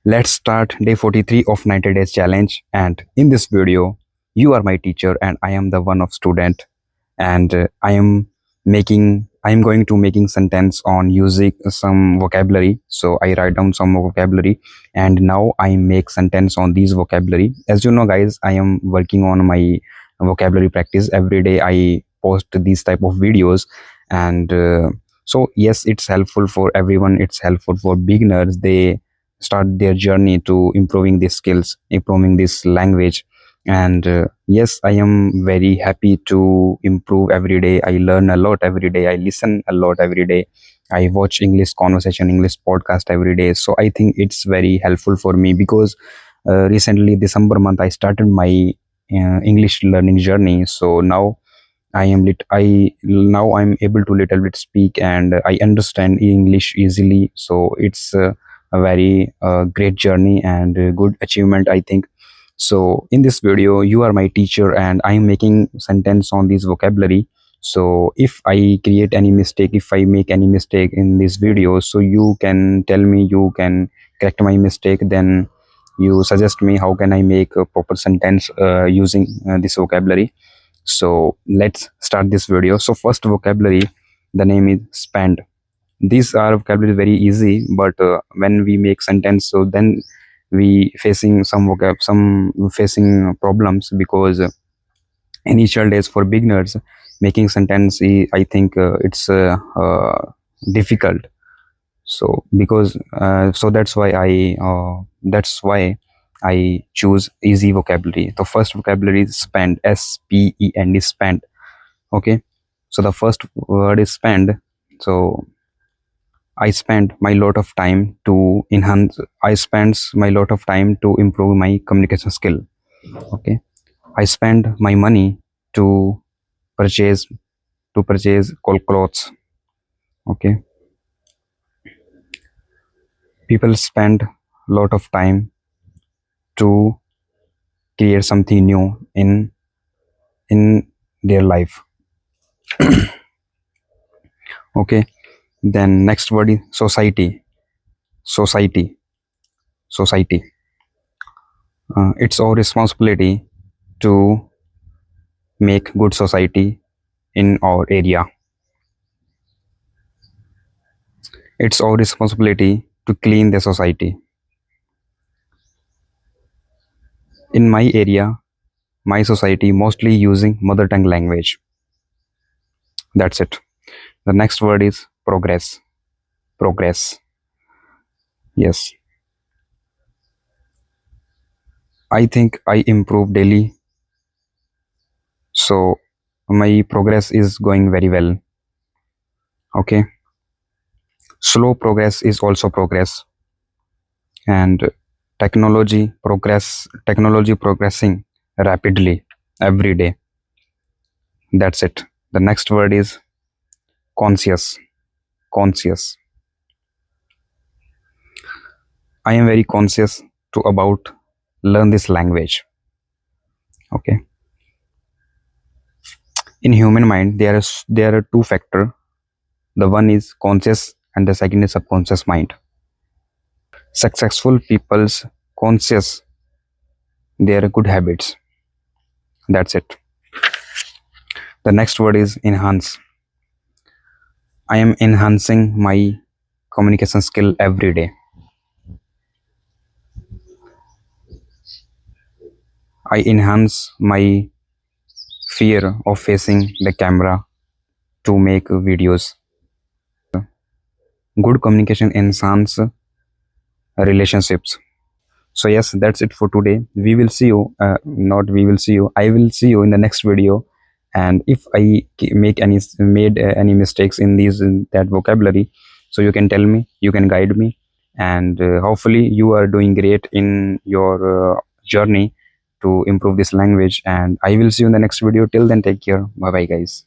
Let's start day 43 of 90 days challenge. And in this video, you are my teacher and I am the one of student. And I am going to making sentence on using some vocabulary. So I write down some vocabulary and now I make sentence on these vocabulary. As you know, guys, I am working on my vocabulary practice every day. I post these type of videos and so yes, it's helpful for everyone. It's helpful for beginners. They start their journey to improving these skills, improving this language. And yes, I am very happy to improve every day. I learn a lot every day. I listen a lot every day. I watch English conversation, English podcast every day. So I think it's very helpful for me because recently December month I started my English learning journey. So now I'm able to little bit speak and I understand English easily. So it's a very great journey and good achievement, I think. So in this video, you are my teacher and I'm making sentence on this vocabulary. So if I create any mistake, if I make any mistake in this video, so you can tell me, you can correct my mistake, then you suggest me how can I make a proper sentence using this vocabulary. So let's start this video. So first vocabulary, the name is spend. These are vocabulary very easy, but when we make sentence, so then we facing some facing problems because initial days for beginners making sentence, I think it's difficult. So because so that's why I choose easy vocabulary. The first vocabulary is spend, spend, spend. Okay, so the first word is spend. So I spend my lot of time to enhance. I spends my lot of time to improve my communication skill. Okay, I spend my money to purchase clothes. Okay, people spend lot of time to create something new in their life. Okay, then next word is society. Society, society. It's our responsibility to make good society in our area. It's our responsibility to clean the society. In my area, my society mostly using mother tongue language. That's it. The next word is progress. Progress. Yes. I think I improve daily. So my progress is going very well. Okay. Slow progress is also progress. And technology progressing rapidly every day. That's it. The next word is conscious. Conscious. I am very conscious to about learn this language. Okay. In human mind, there are two factor. The one is conscious and the second is subconscious mind. Successful people's conscious their good habits. That's it. The next word is enhance. I am enhancing my communication skill every day. I enhance my fear of facing the camera to make videos. Good communication enhance relationships. So yes, that's it for today. We will see you. Not we will see you. I will see you in the next video. And if I make made any mistakes in that vocabulary, so you can tell me. You can guide me, and hopefully you are doing great in your journey to improve this language. And I will see you in the next video. Till then, take care. Bye bye, guys.